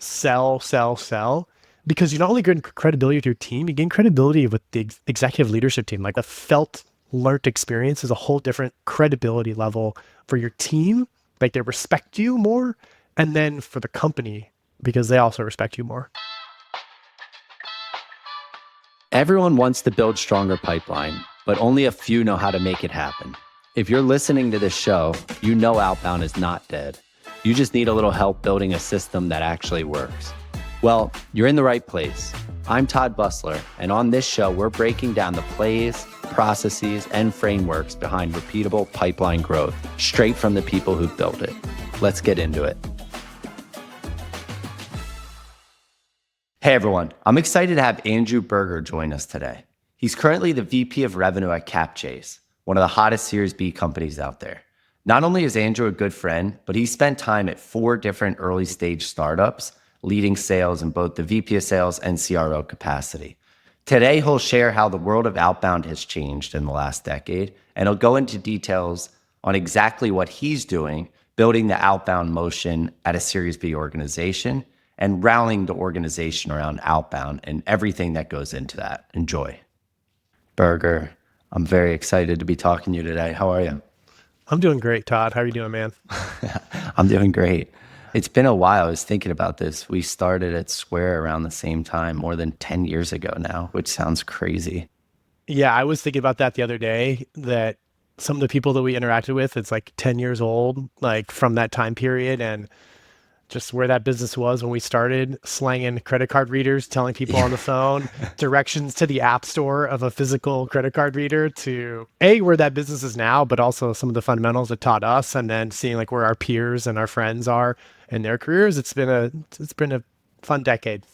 sell, sell, sell. Because you not only gain credibility with your team, you gain credibility with the executive leadership team. Like the felt learned experience is a whole different credibility level for your team. Like they respect you more. And then for the company, because they also respect you more. Everyone wants to build stronger pipeline, but only a few know how to make it happen. If you're listening to this show, you know Outbound is not dead. You just need a little help building a system that actually works. Well, you're in the right place. I'm Todd Busler, and on this show, we're breaking down the plays, processes, and frameworks behind repeatable pipeline growth, straight from the people who built it. Let's get into it. Hey everyone, I'm excited to have Andrew Berger join us today. He's currently the VP of Revenue at Capchase, one of the hottest Series B companies out there. Not only is Andrew a good friend, but he spent time at 4 different early stage startups, leading sales in both the VP of Sales and CRO capacity. Today, he'll share how the world of Outbound has changed in the last decade, and he'll go into details on exactly what he's doing, building the Outbound motion at a Series B organization, and rallying the organization around Outbound and everything that goes into that. Enjoy. Berger, I'm very excited to be talking to you today. How are you? I'm doing great, Todd. How are you doing, man? I'm doing great. It's been a while. I was thinking about this. We started at Square around the same time, more than 10 years ago now, which sounds crazy. Yeah, I was thinking about that the other day, that some of the people that we interacted with, it's like 10 years old, like from that time period, and just where that business was when we started, slanging credit card readers, telling people on the phone, directions to the app store of a physical credit card reader, to where that business is now, but also some of the fundamentals it taught us, and then seeing like where our peers and our friends are in their careers. It's been a fun decade.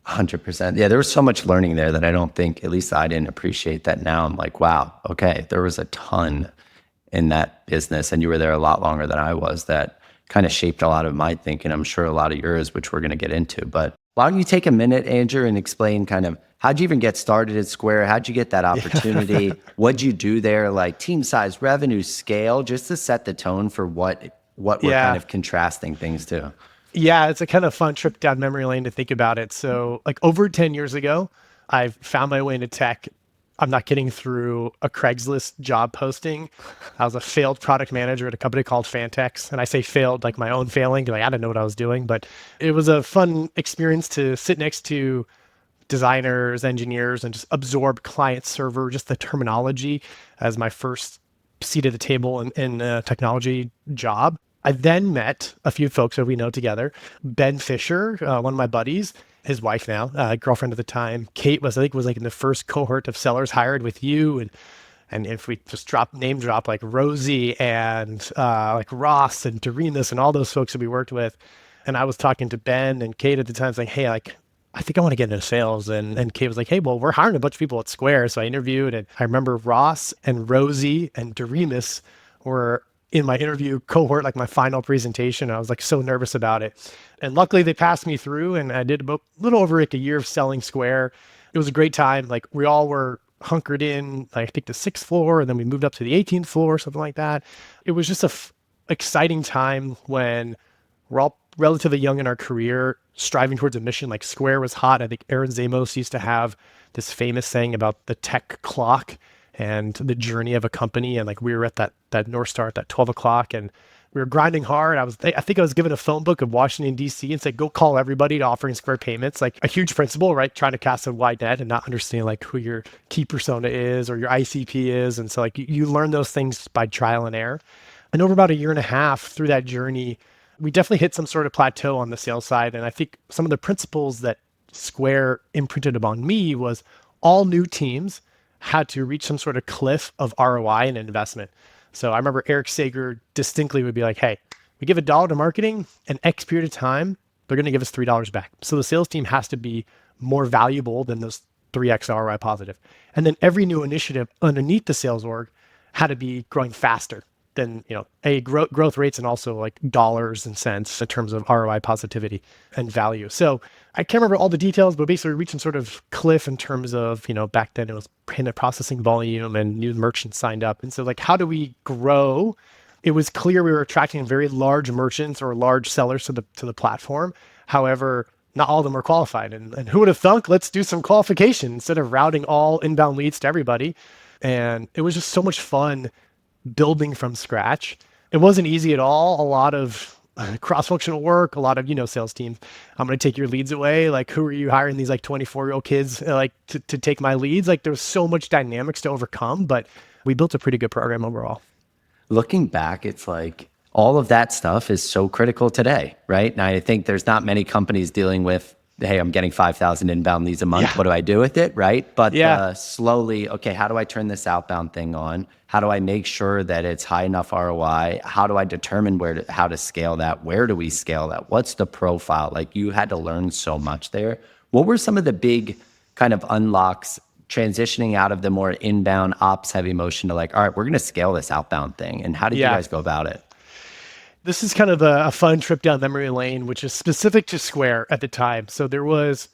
100%. Yeah, there was so much learning there that I don't think, at least I didn't appreciate that. Now I'm like, wow, okay, there was a ton in that business, and you were there a lot longer than I was. That kind of shaped a lot of my thinking. I'm sure a lot of yours, which we're going to get into. But why don't you take a minute, Andrew, and explain kind of how'd you even get started at Square? How'd you get that opportunity? What'd you do there? Like team size, revenue, scale, just to set the tone for what we're kind of contrasting things to. Yeah, it's a kind of fun trip down memory lane to think about it. So like over 10 years ago, I found my way into tech. I'm not kidding, through a Craigslist job posting. I was a failed product manager at a company called Fantex. And I say failed like my own failing, because I didn't know what I was doing. But it was a fun experience to sit next to designers, engineers, and just absorb client server, just the terminology, as my first seat at the table in a technology job. I then met a few folks that we know together. Ben Fisher, one of my buddies, his wife now, girlfriend at the time. Kate was like in the first cohort of sellers hired with you. And if we just name drop like Rosie and like Ross and Doremus and all those folks that we worked with. And I was talking to Ben and Kate at the time, saying, hey, like, I think I want to get into sales. And Kate was like, hey, well, we're hiring a bunch of people at Square. So I interviewed, and I remember Ross and Rosie and Doremus were in my interview cohort, like my final presentation. I was like so nervous about it. And luckily they passed me through, and I did about a little over like a year of selling Square. It was a great time. Like we all were hunkered in, like, I think the 6th floor, and then we moved up to the 18th floor, something like that. It was just exciting time when we're all relatively young in our career, striving towards a mission. Like Square was hot. I think Aaron Zamos used to have this famous saying about the tech clock and the journey of a company. And like we were at that North Star at that 12 o'clock, and we were grinding hard. I think I was given a phone book of Washington, D.C. and said, go call everybody to offering Square payments. Like a huge principle, right? Trying to cast a wide net and not understand like who your key persona is or your ICP is. And so like you learn those things by trial and error. And over about a year and a half through that journey, we definitely hit some sort of plateau on the sales side. And I think some of the principles that Square imprinted upon me was all new teams had to reach some sort of cliff of ROI and investment. So I remember Eric Sager distinctly would be like, hey, we give $1 to marketing, and X period of time, they're going to give us $3 back. So the sales team has to be more valuable than those 3X ROI positive. And then every new initiative underneath the sales org had to be growing faster than, growth rates, and also like dollars and cents in terms of ROI positivity and value. So I can't remember all the details, but basically reaching sort of cliff in terms of, back then it was payment processing volume and new merchants signed up. And so like, how do we grow? It was clear we were attracting very large merchants or large sellers to the platform. However, not all of them are qualified. And who would have thunk, let's do some qualification instead of routing all inbound leads to everybody. And it was just so much fun building from scratch. It wasn't easy at all. A lot of cross-functional work, a lot of, sales teams. I'm going to take your leads away. Like, who are you hiring these like 24-year-old kids like to take my leads? Like, there was so much dynamics to overcome, but we built a pretty good program overall. Looking back, it's like all of that stuff is so critical today, right? And I think there's not many companies dealing with, hey, I'm getting 5,000 inbound leads a month. Yeah. What do I do with it, right? But Yeah. slowly, okay, how do I turn this outbound thing on? How do I make sure that it's high enough ROI? How do I determine how to scale that? Where do we scale that? What's the profile? Like, you had to learn so much there. What were some of the big kind of unlocks transitioning out of the more inbound ops heavy motion to like, all right, we're going to scale this outbound thing? And how did you guys go about it? This is kind of a fun trip down memory lane, which is specific to Square at the time. So there was,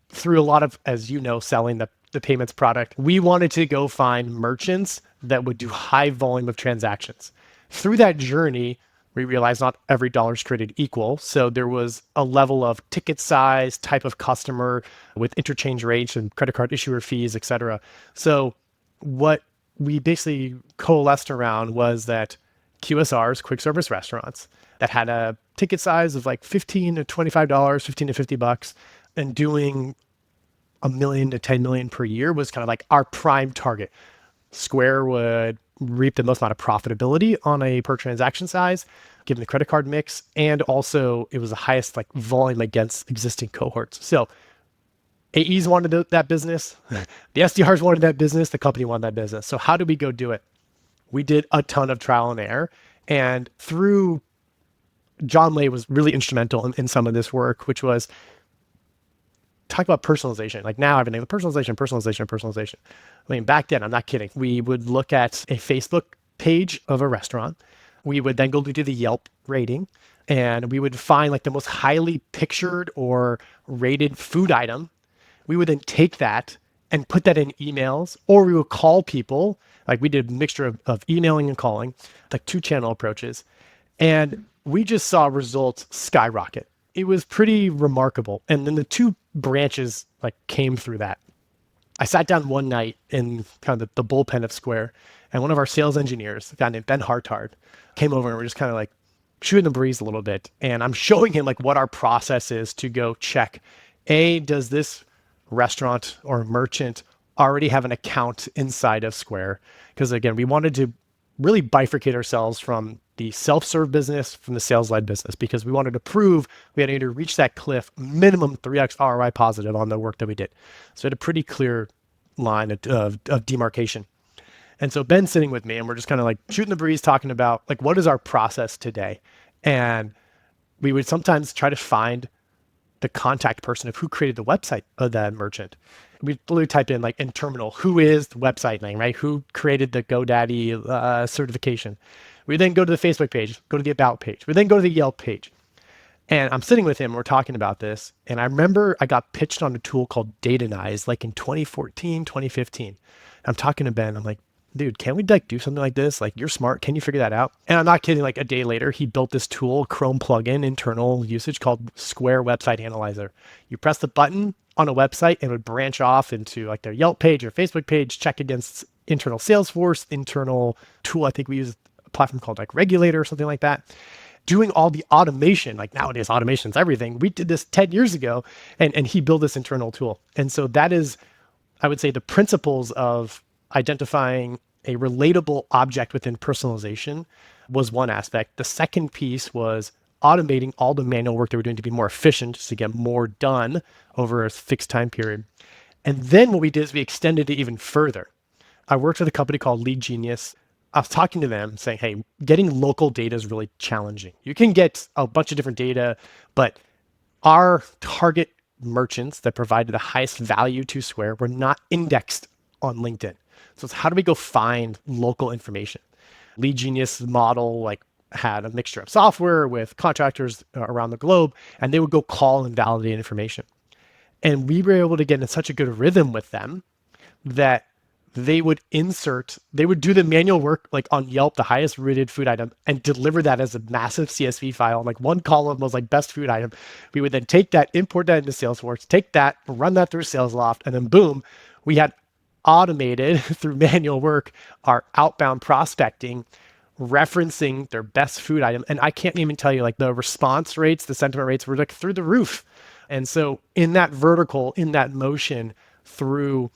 through a lot of, as you know, selling the payments product, we wanted to go find merchants that would do high volume of transactions. Through that journey, we realized not every dollar is created equal. So there was a level of ticket size, type of customer with interchange rates and credit card issuer fees, et cetera. So what we basically coalesced around was that QSRs, quick service restaurants, that had a ticket size of like $15 to $25, $15 to $50, and doing $1 million to $10 million per year was kind of like our prime target. Square would reap the most amount of profitability on a per transaction size, given the credit card mix, and also it was the highest like volume against existing cohorts. So AEs wanted that business, the SDRs wanted that business, the company wanted that business. So how do we go do it? We did a ton of trial and error, and through John Lay was really instrumental in some of this work, which was talk about personalization. Like, now everything, personalization. I mean, back then, I'm not kidding. We would look at a Facebook page of a restaurant. We would then go to the Yelp rating, and we would find like the most highly pictured or rated food item. We would then take that and put that in emails, or we would call people. Like, we did a mixture of emailing and calling, like 2-channel approaches. And we just saw results skyrocket. It was pretty remarkable. And then the 2 branches like came through that. I sat down one night in kind of the bullpen of Square, and one of our sales engineers, a guy named Ben Hartard, came over, and we're just kind of like shooting the breeze a little bit. And I'm showing him like what our process is to go check, does this restaurant or merchant already have an account inside of Square? Because again, we wanted to really bifurcate ourselves from the self-serve business from the sales-led business, because we wanted to prove we had to reach that cliff minimum 3x ROI positive on the work that we did. So we had a pretty clear line of demarcation. And so Ben's sitting with me, and we're just kind of like shooting the breeze, talking about like, what is our process today? And we would sometimes try to find the contact person of who created the website of that merchant. We literally type in like in terminal, who is the website name, right? Who created the GoDaddy certification? We then go to the Facebook page, go to the About page. We then go to the Yelp page. And I'm sitting with him, we're talking about this. And I remember I got pitched on a tool called Datanize like in 2014, 2015. I'm talking to Ben, I'm like, dude, can we like do something like this? Like, you're smart, can you figure that out? And I'm not kidding, like a day later, he built this tool, Chrome plugin, internal usage called Square Website Analyzer. You press the button on a website and it would branch off into like their Yelp page or Facebook page, check against internal Salesforce, internal tool. I think we use a platform called like Regulator or something like that. Doing all the automation, like nowadays automation's everything. We did this 10 years ago, and he built this internal tool. And so that is, I would say, the principles of identifying a relatable object within personalization was one aspect. The second piece was automating all the manual work that we're doing to be more efficient, just to get more done over a fixed time period. And then what we did is we extended it even further. I worked with a company called Lead Genius. I was talking to them saying, hey, getting local data is really challenging. You can get a bunch of different data, but our target merchants that provided the highest value to Square were not indexed on LinkedIn. So it's how do we go find local information? Lead Genius model like had a mixture of software with contractors around the globe, and they would go call and validate information. And we were able to get in such a good rhythm with them that they would do the manual work like on Yelp, the highest rated food item, and deliver that as a massive CSV file. Like one column was like best food item. We would then take that, import that into Salesforce, take that, run that through SalesLoft, and then boom, we had automated through manual work our outbound prospecting, referencing their best food item. And I can't even tell you, like, the response rates, the sentiment rates were like through the roof. And so in that vertical, in that motion, through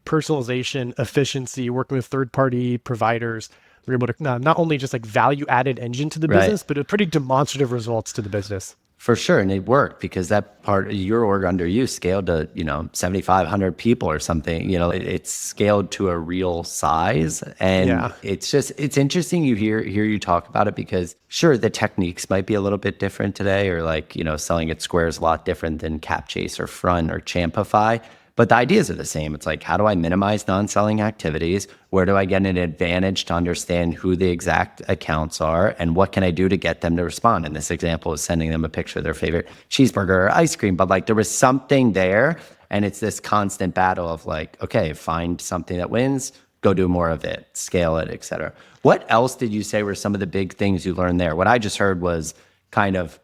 personalization, efficiency, working with third-party providers, we're able to not only just like value-added engine to the Right. business, but a pretty demonstrative results to the business. For sure. And it worked because that part of your org under you scaled to, 7,500 people or something. It's scaled to a real size. And Yeah. it's interesting hear you talk about it because sure, the techniques might be a little bit different today or like, selling at Square is a lot different than Capchase or Front or Champify. But the ideas are the same. It's like, how do I minimize non-selling activities? Where do I get an advantage to understand who the exact accounts are? And what can I do to get them to respond? And this example is sending them a picture of their favorite cheeseburger or ice cream. But like there was something there. And it's this constant battle of like, okay, find something that wins, go do more of it, scale it, et cetera. What else did you say were some of the big things you learned there? What I just heard was kind of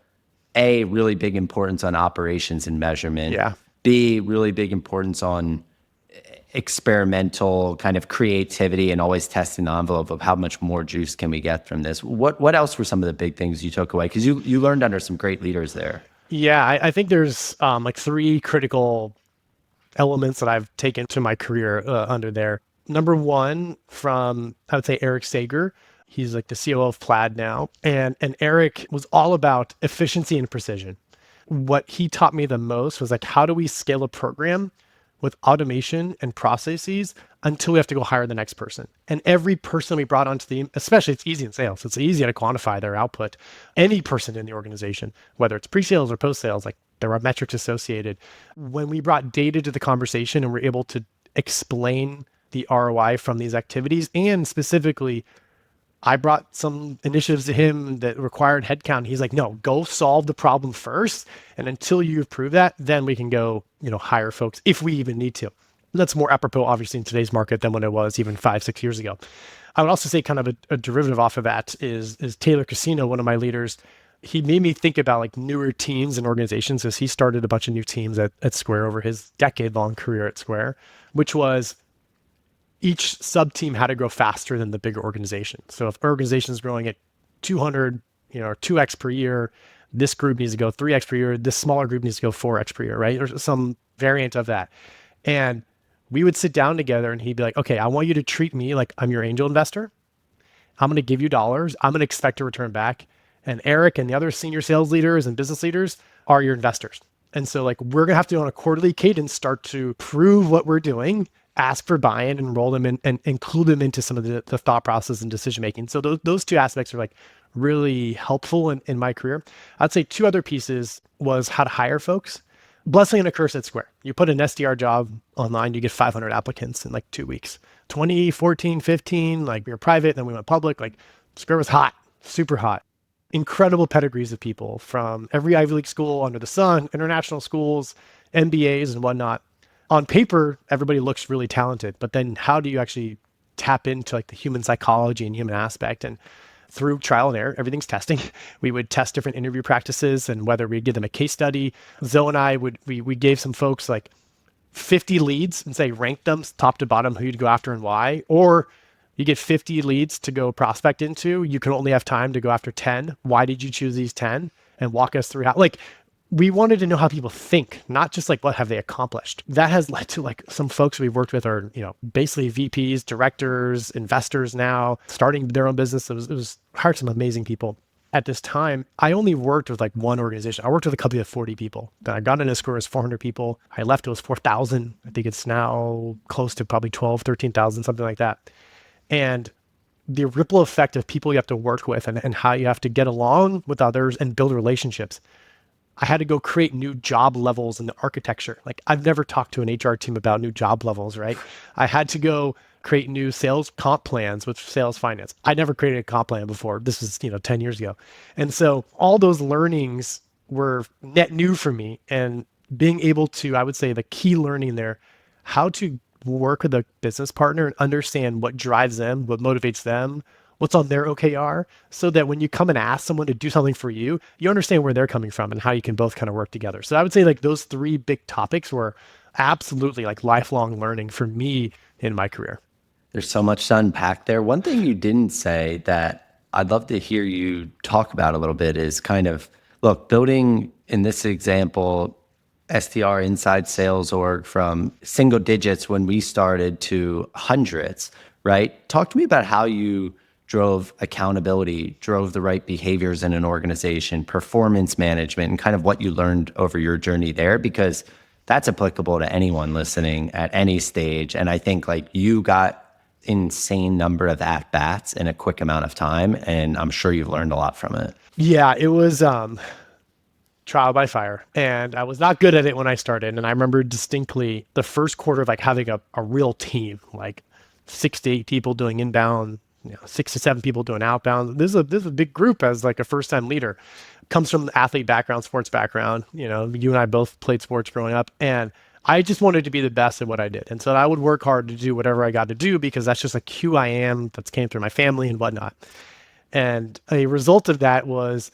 really big importance on operations and measurement. Yeah. B, really big importance on experimental kind of creativity and always testing the envelope of how much more juice can we get from this. What else were some of the big things you took away? Because you learned under some great leaders there. Yeah, I think there's like three critical elements that I've taken to my career under there. Number one, from I would say Eric Sager. He's like the COO of Plaid now, and Eric was all about efficiency and precision. What he taught me the most was like, how do we scale a program with automation and processes until we have to go hire the next person? And every person we brought onto the team, especially it's easy in sales, it's easy to quantify their output. Any person in the organization, whether it's pre-sales or post-sales, like there are metrics associated. When we brought data to the conversation and we're able to explain the ROI from these activities, and specifically I brought some initiatives to him that required headcount. He's like, no, go solve the problem first. And until you've proved that, then we can go, hire folks if we even need to. And that's more apropos, obviously, in today's market than when it was even 5-6 years ago. I would also say kind of a derivative off of that is Taylor Casino, one of my leaders. He made me think about like newer teams and organizations as he started a bunch of new teams at Square over his decade-long career at Square, which was each sub team had to grow faster than the bigger organization. So if organization is growing at 200, or 2x per year, this group needs to go 3x per year. This smaller group needs to go 4x per year, right? Or some variant of that. And we would sit down together and he'd be like, okay, I want you to treat me like I'm your angel investor. I'm going to give you dollars. I'm going to expect a return back. And Eric and the other senior sales leaders and business leaders are your investors. And so like, we're going to have to, on a quarterly cadence, start to prove what we're doing, ask for buy-in, enroll them in, and include them into some of the thought process and decision-making. So those two aspects are like really helpful in my career. I'd say two other pieces was how to hire folks. Blessing and a curse at Square. You put an SDR job online, you get 500 applicants in like 2 weeks. 2014, 15, like we were private, then we went public. Like Square was hot, super hot. Incredible pedigrees of people from every Ivy League school under the sun, international schools, MBAs and whatnot. On paper, everybody looks really talented, but then how do you actually tap into like the human psychology and human aspect? And through trial and error, everything's testing. We would test different interview practices and whether we'd give them a case study. Zoe and I we gave some folks like 50 leads and say, rank them top to bottom, who you'd go after and why. Or you get 50 leads to go prospect into. You can only have time to go after 10. Why did you choose these 10? And walk us through how, like, we wanted to know how people think, not just like what have they accomplished. That has led to like some folks we've worked with are, basically VPs, directors, investors now, starting their own business. It was hired some amazing people. At this time, I only worked with like one organization. I worked with a company of 40 people. Then I got into Square as 400 people. I left, it was 4,000. I think it's now close to probably 12, 13,000, something like that. And the ripple effect of people you have to work with and how you have to get along with others and build relationships. I had to go create new job levels in the architecture. Like I've never talked to an HR team about new job levels, right? I had to go create new sales comp plans with sales finance. I never created a comp plan before. This was, 10 years ago. And so all those learnings were net new for me, and being able to, I would say the key learning there, how to work with a business partner and understand what drives them, what motivates them, what's on their OKR, so that when you come and ask someone to do something for you, you understand where they're coming from and how you can both kind of work together. So I would say like those three big topics were absolutely like lifelong learning for me in my career. There's so much to unpack there. One thing you didn't say that I'd love to hear you talk about a little bit is kind of, look, building in this example, SDR inside sales org from single digits when we started to hundreds, right? Talk to me about how you drove accountability, drove the right behaviors in an organization, performance management, and kind of what you learned over your journey there, because that's applicable to anyone listening at any stage. And I think like you got insane number of at-bats in a quick amount of time, and I'm sure you've learned a lot from it. Yeah, it was trial by fire, and I was not good at it when I started. And I remember distinctly the first quarter of like having a real team, like 6 to 8 people doing inbound, 6 to 7 people doing outbound. This is a big group as like a first time leader. Comes from athlete background, sports background. You and I both played sports growing up, and I just wanted to be the best at what I did. And so I would work hard to do whatever I got to do because that's just like who I am. That's came through my family and whatnot. And a result of that was,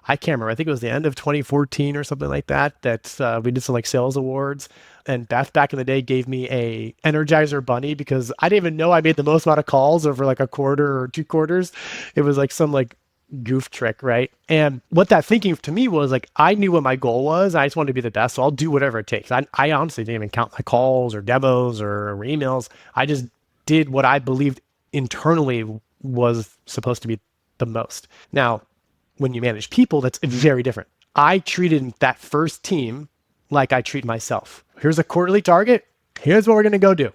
I can't remember, I think it was the end of 2014 or something like that, that we did some like sales awards. And Beth back in the day gave me a Energizer bunny because I didn't even know I made the most amount of calls over like a quarter or 2 quarters. It was like some like goof trick, right? And what that thinking to me was like, I knew what my goal was. I just wanted to be the best. So I'll do whatever it takes. I honestly didn't even count my calls or demos or emails. I just did what I believed internally was supposed to be the most. Now, when you manage people, that's very different. I treated that first team like I treat myself. Here's a quarterly target. Here's what we're going to go do.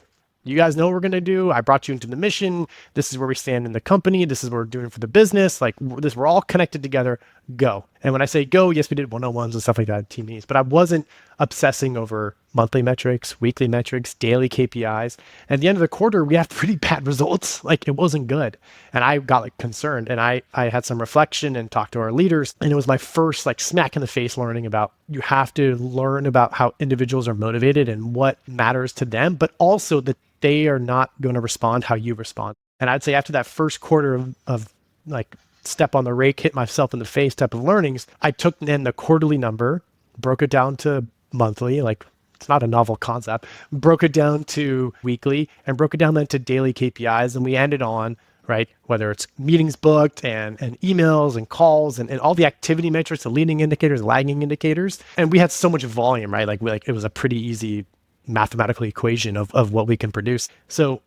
You guys know what we're going to do. I brought you into the mission. This is where we stand in the company. This is what we're doing for the business. Like this, we're all connected together. Go. And when I say go, yes, we did one-on-ones and stuff like that, team meetings, but I wasn't obsessing over monthly metrics, weekly metrics, daily KPIs. And at the end of the quarter, we had pretty bad results. Like it wasn't good. And I got like concerned, and I had some reflection and talked to our leaders. And it was my first like smack in the face learning about, you have to learn about how individuals are motivated and what matters to them, but also that they are not going to respond how you respond. And I'd say after that first quarter of like step on the rake, hit myself in the face type of learnings, I took then the quarterly number, broke it down to monthly, like it's not a novel concept, broke it down to weekly, and broke it down then to daily KPIs. And we ended on, right, whether it's meetings booked and emails and calls and all the activity metrics, the leading indicators, lagging indicators. And we had so much volume, right? Like it was a pretty easy mathematical equation of what we can produce. So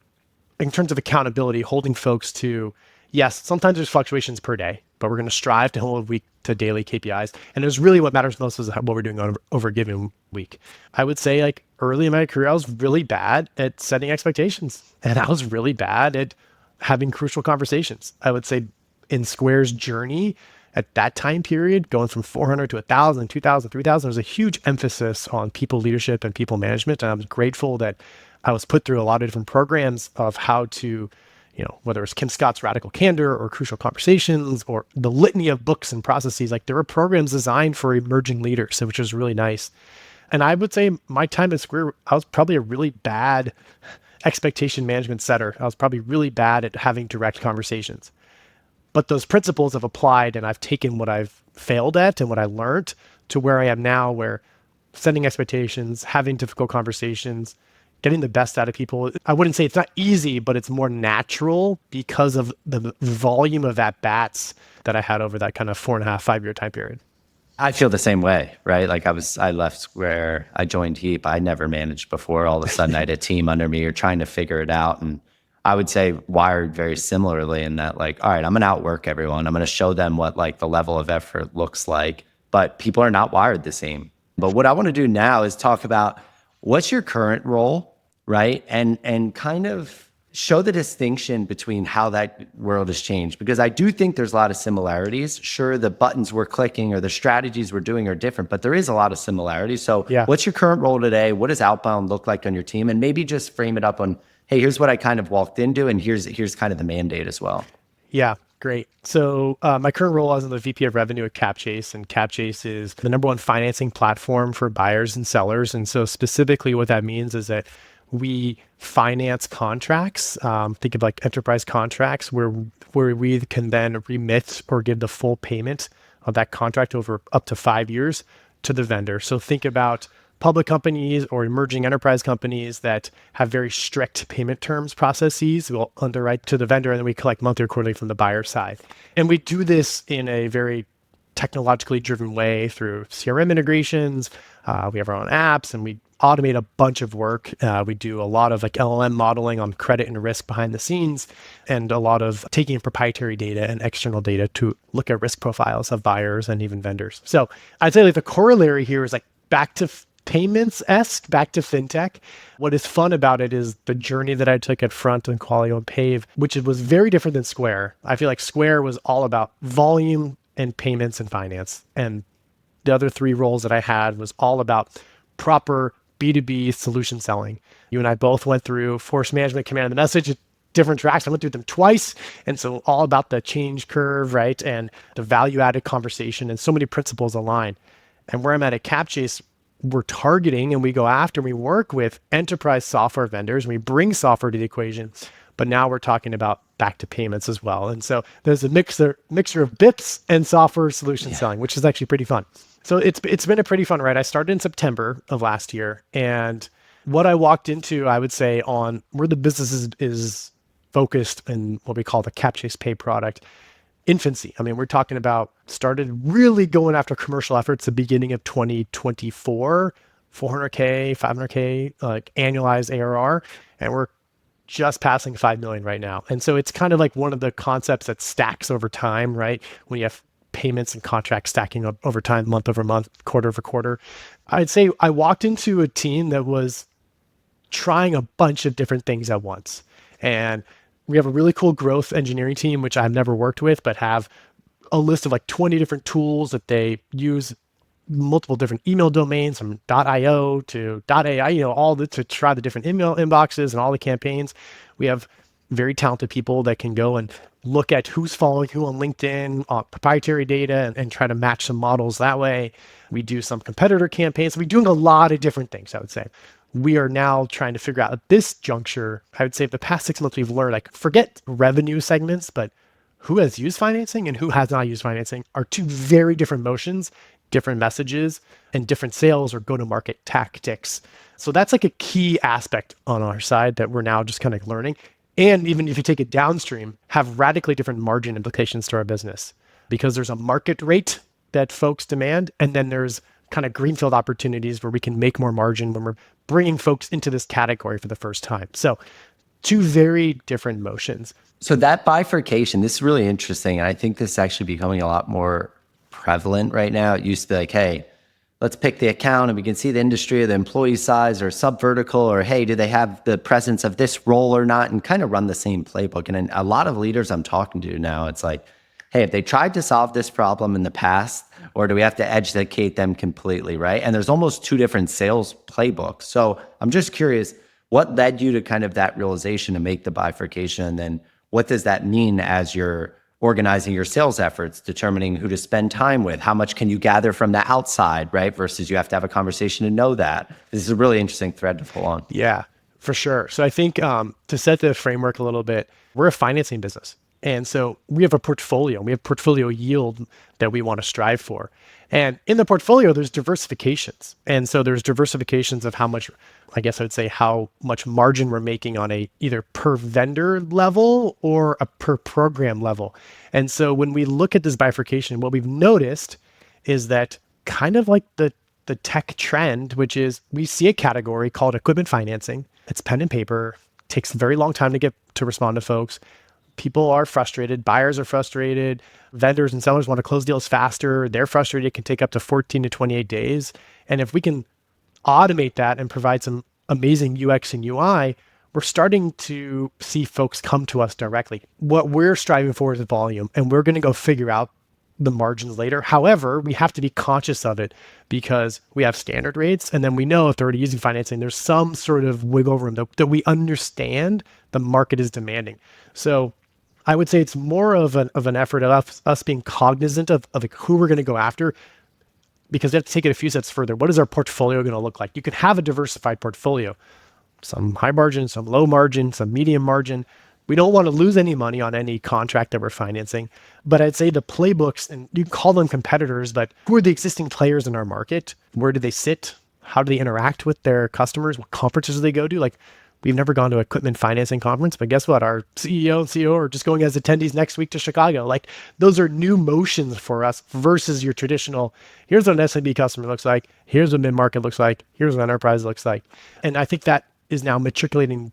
in terms of accountability, holding folks to, yes, sometimes there's fluctuations per day, but we're going to strive to hold week to daily KPIs. And it's really what matters most is what we're doing over a given week. I would say like early in my career, I was really bad at setting expectations, and I was really bad at having crucial conversations. I would say in Square's journey at that time period, going from 400 to 1,000, 2,000, 3,000, there's a huge emphasis on people leadership and people management. And I'm grateful that I was put through a lot of different programs of how to, whether it's Kim Scott's Radical Candor or Crucial Conversations or the litany of books and processes, like there were programs designed for emerging leaders, which was really nice. And I would say my time at Square, I was probably a really bad expectation management setter. I was probably really bad at having direct conversations. But those principles have applied, and I've taken what I've failed at and what I learned to where I am now, where setting expectations, having difficult conversations, getting the best out of people. I wouldn't say it's not easy, but it's more natural because of the volume of at-bats that I had over that kind of 4.5, 5-year time period. I feel the same way, right? Like I left Square, I joined Heap. I never managed before. All of a sudden I had a team under me or trying to figure it out. And I would say wired very similarly in that like, all right, I'm going to outwork everyone. I'm going to show them what like the level of effort looks like, but people are not wired the same. But what I want to do now is talk about what's your current role, right? And kind of show the distinction between how that world has changed, because I do think there's a lot of similarities. Sure, the buttons we're clicking or the strategies we're doing are different, but there is a lot of similarities. So What's your current role today? What does Outbound look like on your team? And maybe just frame it up on, hey, here's what I kind of walked into, and here's kind of the mandate as well. Yeah, great. So my current role is the VP of Revenue at Capchase, and Capchase is the #1 financing platform for buyers and sellers. And so specifically what that means is that we finance contracts. Think of like enterprise contracts where we can then remit or give the full payment of that contract over up to 5 years to the vendor. So think about public companies or emerging enterprise companies that have very strict payment terms processes. We'll underwrite to the vendor and then we collect monthly or quarterly from the buyer side. And we do this in a very technologically driven way through CRM integrations. We have our own apps and we automate a bunch of work. We do a lot of like LLM modeling on credit and risk behind the scenes, and a lot of taking proprietary data and external data to look at risk profiles of buyers and even vendors. So I'd say like the corollary here is like back to payments-esque, back to fintech. What is fun about it is the journey that I took at Front and Qualio and Pave, which was very different than Square. I feel like Square was all about volume and payments and finance. And the other three roles that I had was all about proper B2B solution selling. You and I both went through force management, command of the message, different tracks. I went through them twice. And so all about the change curve, right? And the value added conversation and so many principles align. And where I'm at Capchase, we're targeting and we go after, and we work with enterprise software vendors and we bring software to the equation. But now we're talking about back to payments as well. And so there's a mixture of BIPs and software solution selling, which is actually pretty fun. So it's been a pretty fun ride. I started in September of last year. And what I walked into, I would say, on where the business is focused in what we call the Capchase Pay product, infancy. I mean, we're talking about started really going after commercial efforts the beginning of 2024, 400K, 500K, like annualized ARR. And we're just passing 5 million right now. And so it's kind of like one of the concepts that stacks over time, right? When you have payments and contracts stacking up over time, month over month, quarter over quarter. I'd say I walked into a team that was trying a bunch of different things at once. And we have a really cool growth engineering team, which I've never worked with, but have a list of like 20 different tools that they use, multiple different email domains from .io to .ai, to try the different email inboxes and all the campaigns. We have very talented people that can go and look at who's following who on LinkedIn, proprietary data, and try to match some models that way. We do some competitor campaigns. We're doing a lot of different things, I would say. We are now trying to figure out at this juncture, I would say the past 6 months we've learned, like forget revenue segments, but who has used financing and who has not used financing are two very different motions, different messages, and different sales or go-to-market tactics. So that's like a key aspect on our side that we're now just kind of learning. And even if you take it downstream, have radically different margin implications to our business, because there's a market rate that folks demand. And then there's kind of greenfield opportunities where we can make more margin when we're bringing folks into this category for the first time. So two very different motions. So that bifurcation, this is really interesting. And I think this is actually becoming a lot more prevalent right now. It used to be like, hey, let's pick the account and we can see the industry or the employee size or sub-vertical, or hey, do they have the presence of this role or not, and kind of run the same playbook. And then a lot of leaders I'm talking to now, it's like, hey, if they tried to solve this problem in the past, or do we have to educate them completely, right? And there's almost two different sales playbooks. So I'm just curious, what led you to kind of that realization to make the bifurcation? And then what does that mean as you're organizing your sales efforts, determining who to spend time with? How much can you gather from the outside, right? Versus you have to have a conversation to know that. This is a really interesting thread to pull on. Yeah, for sure. So I think to set the framework a little bit, we're a financing business. And so we have a portfolio. We have portfolio yield that we want to strive for. And in the portfolio, there's diversifications. And so there's diversifications of how much, I guess I would say, how much margin we're making on a either per vendor level or a per program level. And so when we look at this bifurcation, what we've noticed is that kind of like the tech trend, which is we see a category called equipment financing. It's pen and paper, takes a very long time to get to respond to folks. People are frustrated. Buyers are frustrated. Vendors and sellers want to close deals faster. They're frustrated. It can take up to 14 to 28 days. And if we can automate that and provide some amazing UX and UI, we're starting to see folks come to us directly. What we're striving for is volume, and we're going to go figure out the margins later. However, we have to be conscious of it because we have standard rates. And then we know if they're already using financing, there's some sort of wiggle room that we understand the market is demanding. So I would say it's more of an effort of us being cognizant of who we're going to go after, because we have to take it a few steps further. What is our portfolio going to look like? You could have a diversified portfolio, some high margin, some low margin, some medium margin. We don't want to lose any money on any contract that we're financing. But I'd say the playbooks, and you call them competitors, but who are the existing players in our market? Where do they sit? How do they interact with their customers? What conferences do they go to? Like, we've never gone to an equipment financing conference, but guess what? Our CEO and CEO are just going as attendees next week to Chicago. Like, those are new motions for us versus your traditional, here's what an SMB customer looks like. Here's what mid-market looks like. Here's what enterprise looks like. And I think that is now matriculating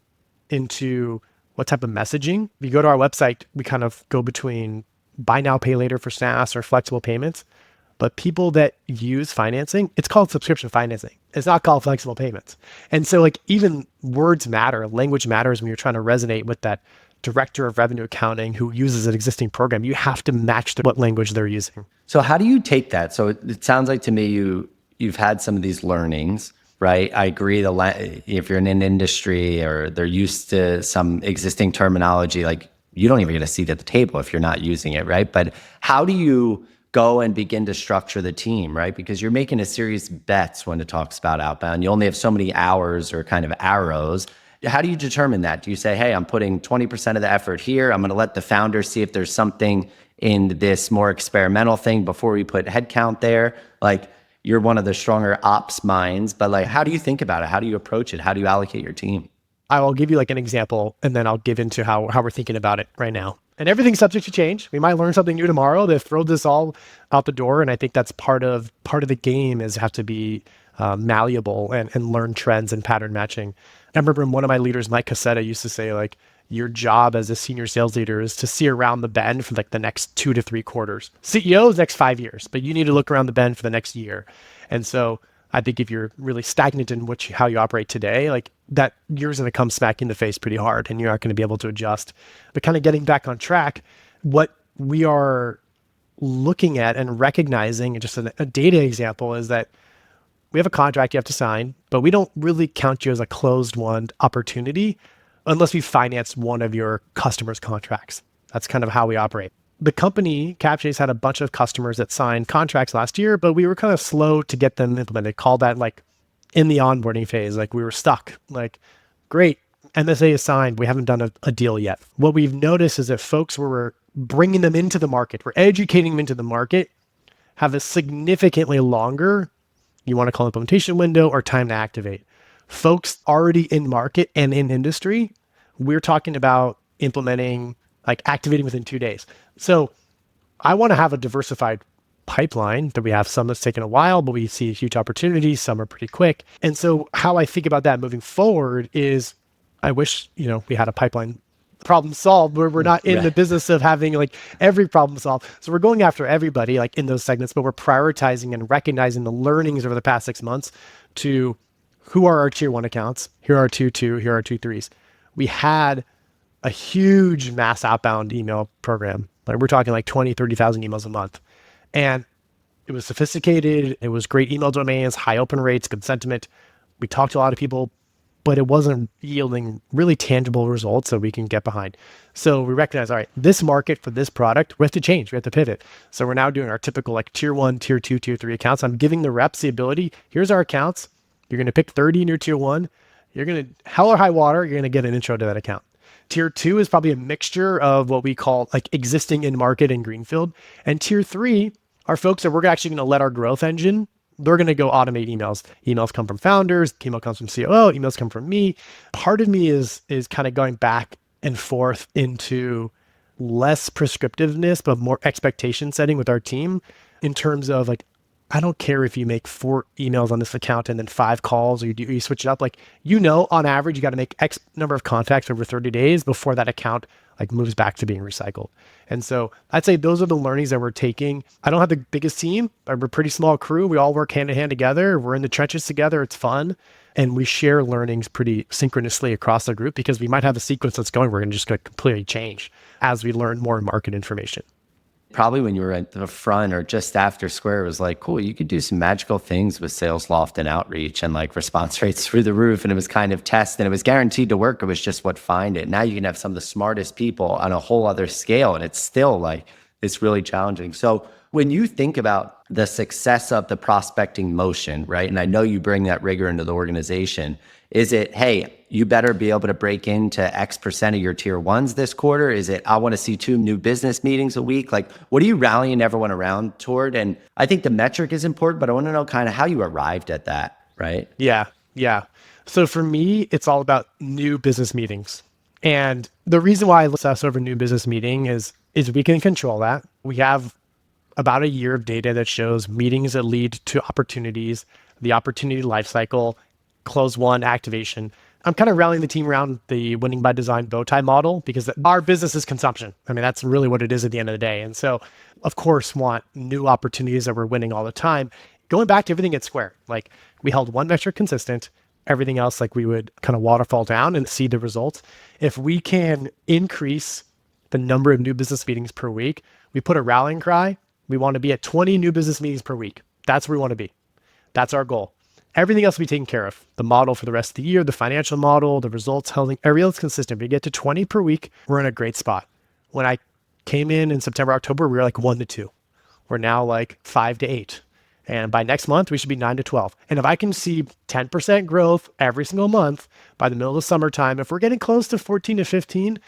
into what type of messaging. If you go to our website, we kind of go between buy now, pay later for SaaS or flexible payments. But people that use financing, it's called subscription financing. It's not called flexible payments. And so like even words matter, language matters when you're trying to resonate with that director of revenue accounting who uses an existing program. You have to match what language they're using. So how do you take that? So it sounds like to me you've had some of these learnings, right? I agree. If you're in an industry or they're used to some existing terminology, like you don't even get a seat at the table if you're not using it, right? But how do you go and begin to structure the team, right? Because you're making a serious bets when it talks about outbound. You only have so many hours or kind of arrows. How do you determine that? Do you say, hey, I'm putting 20% of the effort here. I'm going to let the founder see if there's something in this more experimental thing before we put headcount there? Like, you're one of the stronger ops minds, but like, how do you think about it? How do you approach it? How do you allocate your team? I will give you like an example, and then I'll give into how we're thinking about it right now. And everything's subject to change. We might learn something new tomorrow to throw this all out the door. And I think that's part of the game is have to be malleable and learn trends and pattern matching. I remember one of my leaders, Mike Cassetta, used to say like, your job as a senior sales leader is to see around the bend for like the next 2 to 3 quarters. CEO's next 5 years, but you need to look around the bend for the next year. And so I think if you're really stagnant in how you operate today, like that year's going to come smack in the face pretty hard and you're not going to be able to adjust. But kind of getting back on track, what we are looking at and recognizing, just a data example, is that we have a contract you have to sign, but we don't really count you as a closed won opportunity unless we financed one of your customers' contracts. That's kind of how we operate. The company, Capchase, had a bunch of customers that signed contracts last year, but we were kind of slow to get them implemented. Call that like in the onboarding phase, like we were stuck. Like, great, MSA is signed, we haven't done a deal yet. What we've noticed is that folks we're bringing them into the market, we're educating them into the market, have a significantly longer, you want to call it implementation window or time to activate. Folks already in market and in industry, we're talking about implementing, like activating within 2 days. So I want to have a diversified pipeline that we have some that's taken a while, but we see huge opportunities. Some are pretty quick. And so how I think about that moving forward is I wish, we had a pipeline problem solved where we're not in the business of having like every problem solved. So we're going after everybody like in those segments, but we're prioritizing and recognizing the learnings over the past 6 months to who are our tier 1 accounts? Here are our tier 2, here are our tier 3s. We had a huge mass outbound email program. Like we're talking like 20, 30,000 emails a month. And it was sophisticated. It was great email domains, high open rates, good sentiment. We talked to a lot of people, but it wasn't yielding really tangible results that we can get behind. So we recognize, all right, this market for this product, we have to change. We have to pivot. So we're now doing our typical like tier 1, tier 2, tier 3 accounts. I'm giving the reps the ability, here's our accounts. You're going to pick 30 in your tier 1. You're going to, hell or high water, you're going to get an intro to that account. Tier 2 is probably a mixture of what we call like existing in market and greenfield. And tier 3 are folks that we're actually going to let our growth engine, they're going to go automate emails. Emails come from founders, email comes from COO, emails come from me. Part of me is kind of going back and forth into less prescriptiveness, but more expectation setting with our team in terms of like, I don't care if you make 4 emails on this account and then 5 calls or you switch it up. Like, on average, you got to make X number of contacts over 30 days before that account like moves back to being recycled. And so I'd say those are the learnings that we're taking. I don't have the biggest team. We're a pretty small crew. We all work hand in hand together. We're in the trenches together. It's fun. And we share learnings pretty synchronously across the group because we might have a sequence that's going, we're going to just completely change as we learn more market information. Probably when you were at the front or just after Square, it was like, cool, you could do some magical things with sales loft and outreach and like response rates through the roof. And it was kind of test and it was guaranteed to work. It was just what find it. Now you can have some of the smartest people on a whole other scale. And it's still like, it's really challenging. So When you think about the success of the prospecting motion, right? And I know you bring that rigor into the organization. Is it, hey, you better be able to break into X% of your tier ones this quarter? Is it, I want to see 2 new business meetings a week? Like, what are you rallying everyone around toward? And I think the metric is important, but I want to know kind of how you arrived at that, right? Yeah, yeah. So for me, it's all about new business meetings. And the reason why I obsess over new business meeting is we can control that. We have about a year of data that shows meetings that lead to opportunities, the opportunity life cycle, close one, activation. I'm kind of rallying the team around the winning by design bow tie model because our business is consumption. I mean, that's really what it is at the end of the day. And so, of course, want new opportunities that we're winning all the time. Going back to everything at Square, like we held one metric consistent, everything else, like we would kind of waterfall down and see the results. If we can increase the number of new business meetings per week, we put a rallying cry. We want to be at 20 new business meetings per week. That's where we want to be. That's our goal. Everything else will be taken care of. The model for the rest of the year, the financial model, the results, holding, everything else consistent. If we get to 20 per week, we're in a great spot. When I came in September, October, we were like 1 to 2. We're now like 5 to 8. And by next month, we should be 9 to 12. And if I can see 10% growth every single month by the middle of the summertime, if we're getting close to 14 to 15,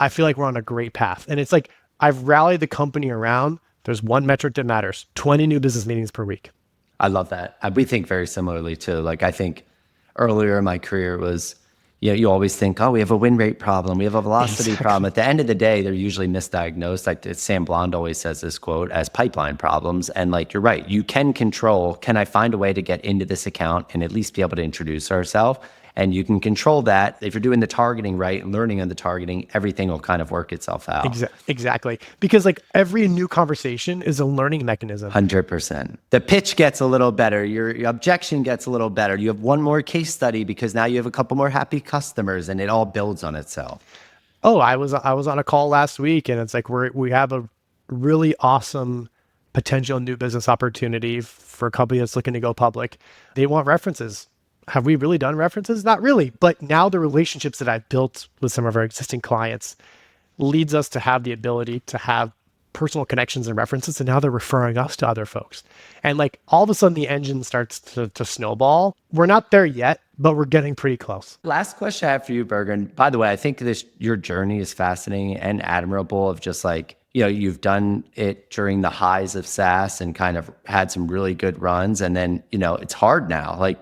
I feel like we're on a great path. And it's like I've rallied the company around. There's one metric that matters: 20 new business meetings per week. I love that. We think very similarly too. Like I think earlier in my career was, you always think, oh, we have a win rate problem, we have a velocity problem. At the end of the day, they're usually misdiagnosed. Like Sam Blond always says this quote as pipeline problems. And like, you're right, you can control, can I find a way to get into this account and at least be able to introduce ourselves? And you can control that. If you're doing the targeting right and learning on the targeting, everything will kind of work itself out. Exactly. Because like every new conversation is a learning mechanism. 100%. The pitch gets a little better. Your objection gets a little better. You have one more case study because now you have a couple more happy customers and it all builds on itself. Oh, I was on a call last week and it's like we have a really awesome potential new business opportunity for a company that's looking to go public. They want references. Have we really done references? Not really. But now the relationships that I've built with some of our existing clients leads us to have the ability to have personal connections and references. And now they're referring us to other folks. And like all of a sudden the engine starts to snowball. We're not there yet, but we're getting pretty close. Last question I have for you, Berger. And by the way, I think your journey is fascinating and admirable of just like, you've done it during the highs of SaaS and kind of had some really good runs. And then, it's hard now. Like,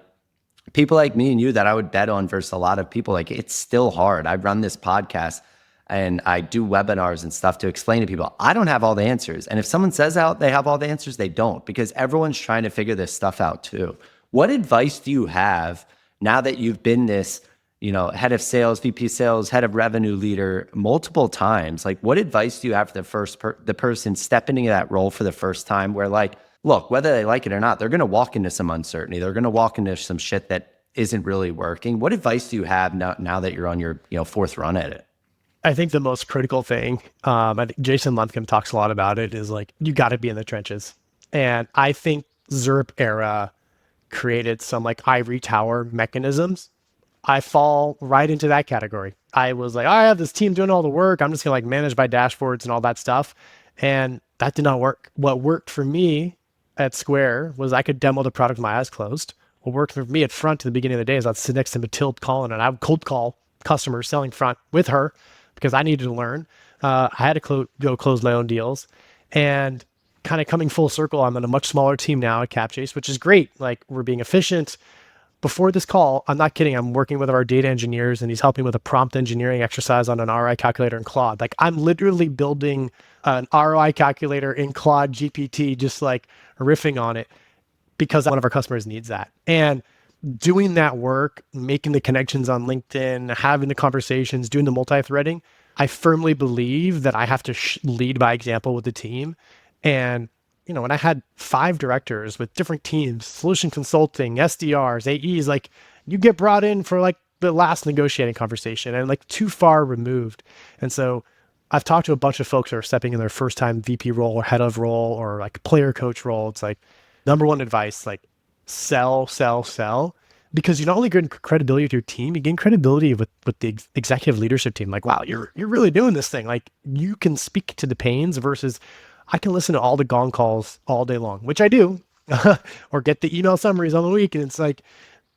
people like me and you that I would bet on versus a lot of people, like it's still hard. I run this podcast and I do webinars and stuff to explain to people, I don't have all the answers. And if someone says out they have all the answers, they don't, because everyone's trying to figure this stuff out too. What advice do you have now that you've been this, head of sales, VP sales, head of revenue leader multiple times? Like what advice do you have for the person stepping into that role for the first time where like, look, whether they like it or not, they're going to walk into some uncertainty. They're going to walk into some shit that isn't really working. What advice do you have now that you're on your fourth run at it? I think the most critical thing, I think Jason Luntcomb talks a lot about it, is like, you got to be in the trenches. And I think ZIRP era created some like ivory tower mechanisms. I fall right into that category. I was like, I have this team doing all the work. I'm just going to like manage my dashboards and all that stuff. And that did not work. What worked for me at Square was I could demo the product with my eyes closed. What worked for me at front at the beginning of the day is I'd sit next to Mathilde calling and I would cold call customers selling front with her because I needed to learn. I had to go close my own deals. And kind of coming full circle, I'm on a much smaller team now at Capchase, which is great. Like we're being efficient. Before this call, I'm not kidding, I'm working with our data engineers and he's helping with a prompt engineering exercise on an ROI calculator in Claude. Like I'm literally building an ROI calculator in Claude GPT, just like riffing on it because one of our customers needs that. And doing that work, making the connections on LinkedIn, having the conversations, doing the multi-threading, I firmly believe that I have to lead by example with the team. And when I had 5 directors with different teams, solution consulting, SDRs, AEs, like you get brought in for like the last negotiating conversation and like too far removed. And so I've talked to a bunch of folks who are stepping in their first time VP role or head of role or like player coach role. It's like number one advice, like sell, because you not only gain credibility with your team, you gain credibility with the executive leadership team. Like, wow, you're really doing this thing. Like you can speak to the pains versus I can listen to all the gong calls all day long, which I do, or get the email summaries on the week. And it's like,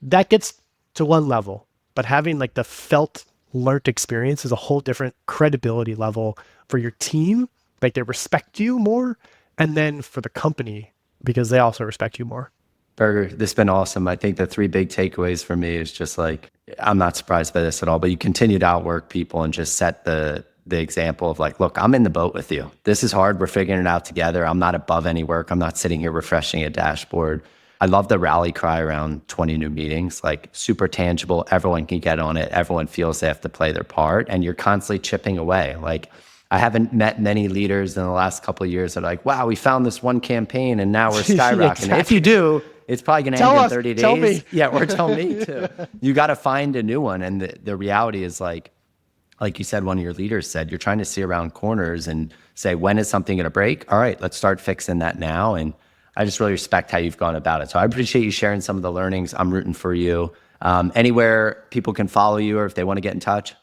that gets to one level, but having like the felt learnt experience is a whole different credibility level for your team. Like they respect you more. And then for the company, because they also respect you more. Berger, this has been awesome. I think the three big takeaways for me is just like, I'm not surprised by this at all, but you continue to outwork people and just set the example of like, look, I'm in the boat with you. This is hard. We're figuring it out together. I'm not above any work. I'm not sitting here refreshing a dashboard. I love the rally cry around 20 new meetings, like super tangible. Everyone can get on it. Everyone feels they have to play their part, and you're constantly chipping away. Like, I haven't met many leaders in the last couple of years that are like, wow, we found this one campaign and now we're skyrocketing. Exactly. If you do, it's probably going to end in 30 days. Tell me. Yeah, or tell me too. You got to find a new one. And the reality is like you said, one of your leaders said, you're trying to see around corners and say, when is something going to break? All right, let's start fixing that now. And I just really respect how you've gone about it. So I appreciate you sharing some of the learnings. I'm rooting for you. Anywhere people can follow you or if they want to get in touch?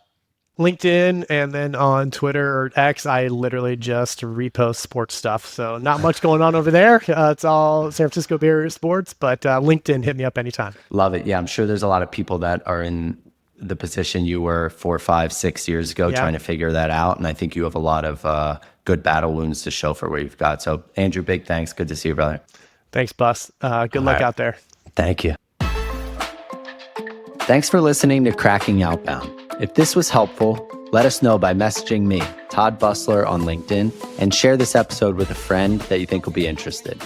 LinkedIn, and then on Twitter or X, I literally just repost sports stuff. So not much going on over there. It's all San Francisco Bay Area sports, but LinkedIn, hit me up anytime. Love it. Yeah, I'm sure there's a lot of people that are in the position you were 4, 5, 6 years ago trying to figure that out. And I think you have a lot of good battle wounds to show for where you've got. So Andrew, big thanks. Good to see you, brother. Thanks, Bus. Good luck out there. Thank you. Thanks for listening to Cracking Outbound. If this was helpful, let us know by messaging me, Todd Busler, on LinkedIn, and share this episode with a friend that you think will be interested.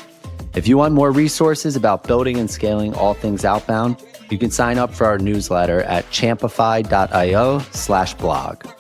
If you want more resources about building and scaling all things outbound, you can sign up for our newsletter at champify.io/blog.